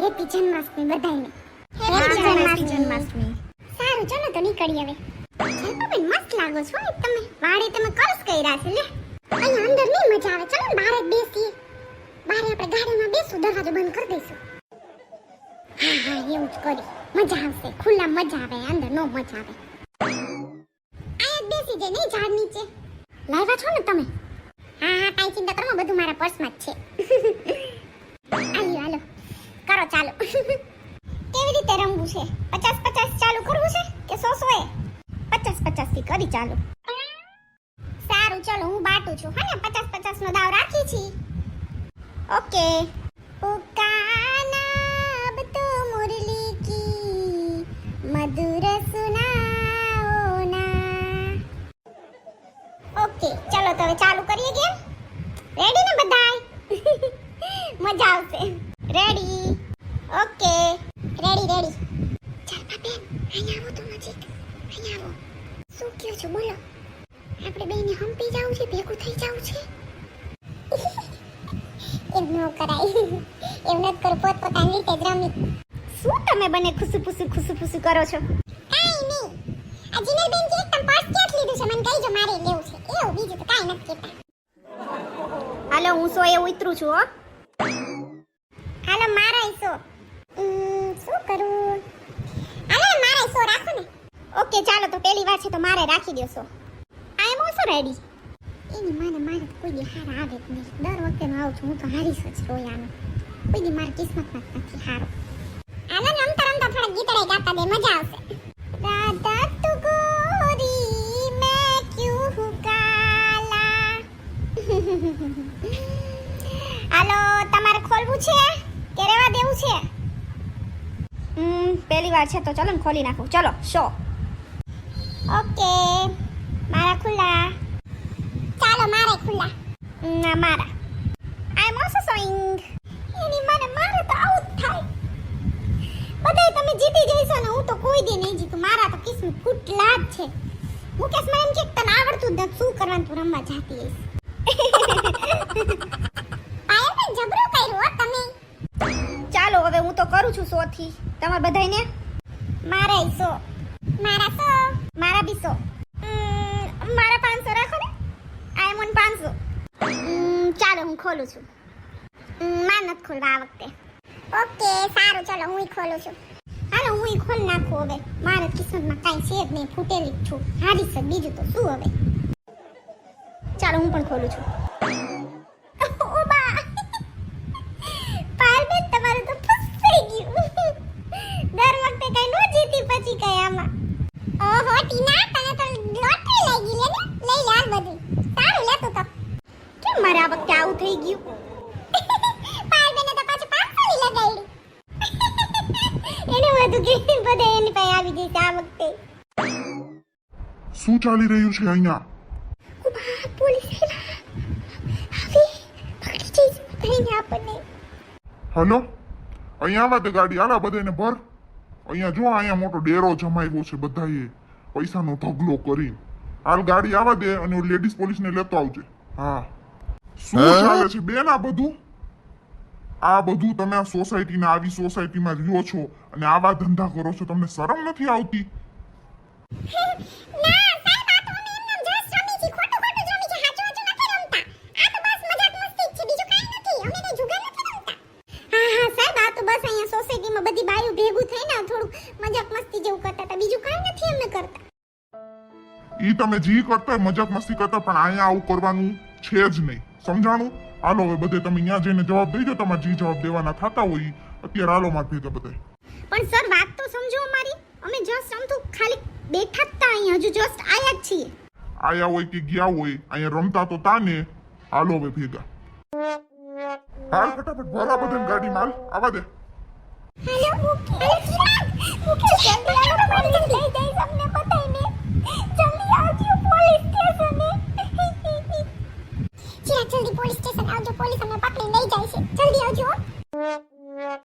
Happy Janmashtami બધાને. Happy Janmashtami. સારું ચલો તો નીકળી હવે. ચાલો બેન મસ્ત લાગો છો તમે. વાડે તમે કરસ કર્યા છે લે. અહીંયા અંદર નહીં મજા આવે. ચલો ને બહાર જ બેસીએ. બહાર આપણે ગાડીમાં બેસું, દરવાજો બંધ કરી દઈશું. હા હા એવું જ કરી. મજા આવશે. ખુલ્લા મજા આવે, અંદર નો મજા આવે. આયા જ બેસી જાય નહીં ઝાડ નીચે. લાવ્યા છો ને તમે? હા હા કાંઈ ચિંતા કરો, બધું મારા પર્સમાં જ છે. હાલો હાલો કરો ચાલો. કેવી રીતે રમવું છે? 50-50 ચાલુ કરવું છે કે 100-100 એ? 50-50 થી કરી ચાલુ. સારું ચલો હું બાટું છું. હા ને 50-50 નો દાવ રાખી છી. ઓકે. પુકાના અબ તો મુરલી કી મધુર સુનાઓ ના. ઓકે ચલો તો હવે ચાલુ કરીએ ગેમ. રેડી ને બધાય? મજા આવશે. રેડી? Okay ready ready. ચાલ બેન અહીંયા આવો તો નજીક. અહીંયા આવો. શું કહો છો બોલો? આપણે બેને હંપી જાવું છે, ભેગું થઈ જાવું છે. એમ ન કરાય. એમ ન કરો, પોતપોતાની રીતે જ રમી. શું તમે બંને ખુસુ કરો છો? કાઈ નહીં. આ જીનલ બેન કે તમ પર્સ ક્યાંથી લીધું છે મને કહીજો, મારે લેવું છે. એવું બીજું તો કાઈ નથી કહેતા. હાલો હું 100 એ ઉતરું છું હો. હાલો મારા 100. શું કરું? હાલો મારા 100 રાખો ને. ઓકે ચાલો તો પહેલી વાર છે તો મારે રાખી દો 100. આઈ એમ ઓલ્સો રેડી. એની મારે તો કોઈ દી હારા આવે જ નહીં. દર વખતે હું આવું છું, હું તો હારીશ જ રોયાનું. કોઈ દી મારી કિસ્મતમાં જ નથી હારો. હાલો ને રમતા રમતા થોડા ગીતડા ગાતા દે, મજા આવશે. રાધા તું ગોરી મેં ક્યું હું કાલા. હાલો તમારે ખોલવું છે કે રહેવા દેવું છે? પહેલી વાર છે તો ચલો ને ખોલી નાખું. ચલો શો. ઓકે મારા ખુલ્લા. ચાલો મારે ખુલ્લા. ના મારા. આઈ એમ ઓલ્સો સોઈંગ. એની મારે તો આવું જ થાય. બધાય તમે જીતી જઈશો ને હું તો કોઈ દી નહીં જીતું. મારા તો કિસ્મત ફૂટલા જ છે. મુકેશ મને એમ કે તને આવડતું જ નથી, શું કરવાનું તું રમવા જાતી હઈશ. આયે ને જબરો કર્યો હો તમે. ચાલો હવે હું તો કરું છું 100 થી. તમાર બધાયને? મારા 100. મારા 100. મારા બી 100. મારા 500 રાખો ને. આઈ એમ ઓન 500. ચાલો હું ખોલું છું. માર નથી ખોલવા આ વખતે. ઓકે સારું ચલો હું ખોલું છું. હાલો હું ખોલ નાખું હવે. મારા કિસ્મતમાં કાંઈ છે જ નહીં, ફૂટેલી જ છું. હારી છે બીજું તો શું હવે. ચાલો હું પણ ખોલું છું. ઓબા પારબેન તમારું તો ફસ થઈ ગયું. દર વખતે કઈ નો જીતી પછી કઈ આમાં. ઓહો ટીના તને તો લોટરી લાગી લે ને. લઈ લે હાલ બધું. સારું લે તું તો. કેમ મારે આ વખતે આવું થઈ ગયું? પારબેને તો પાછું 500 ની લગાડ્યું. એને બધું કે બધે એની પાસે આવી જશે આ વખતે. શું ચાલી રહ્યું છે અહીંયા? ઓબા પોલીસ આવી. પકડી જઈશ બધાને આપણને. હલો, અહીંયા આવા તે ગાડી આલા બધાને ભર. અહીંયા જો અહીંયા મોટો ડેરો જમાવ્યો છે બધાએ પૈસાનો ઢગલો કરી. હાલ ગાડી આવા દે અને લેડીઝ પોલીસને લેતો આવજે. હા શું ચાલે છે બેન આ બધું? આ બધું તમે આ સોસાયટીના આવી સોસાયટીમાં રહ્યો છો અને આવા ધંધા કરો છો, તમને શરમ નથી આવતી? ના સાહેબ આ તો અમે એમનેમ જસ્ટ રમી છે. ખોટું ખોટું જ રમી છે. હાચું હાચું નથી રમતા. આ તો બસ મજાક મસ્તી જ છે, બીજું કાંઈ નથી. અમે કઈ જુગાર નથી રમતા. હા હા સાહેબ આ તો બસ અહીંયા સોસાયટીમાં બધી બાયું ભેગું થઈને થોડું મજાક મસ્તી જેવું કરતા હતા, બીજું કાંઈ નથી અમે કરતા. ઈ તમે જી કરતા મજાક મસ્તી કરતા, પણ અહીંયા આવું કરવાનું છે જ નહીં, સમજાણું? હાલો હવે બધે તમે ત્યાં જઈને જવાબ દઈ દો. તમારે જે જવાબ દેવાના થતા હોય અત્યારે હાલો માર ભેગા બધા. પણ સર વાત તો સમજો અમારી. અમે જસ્ટ રમતું ખાલી બેઠા જ તા અહીંયા, હજુ જસ્ટ આયા જ છીએ. આયા હોય કે ગયા હોય, અહીંયા રમતા તો તાને. હાલો હવે ભેગા. હાલ ફટાફટ ભરા બધાને ગાડીમાં. હાલ આવા દે. હેલો મુકેશ.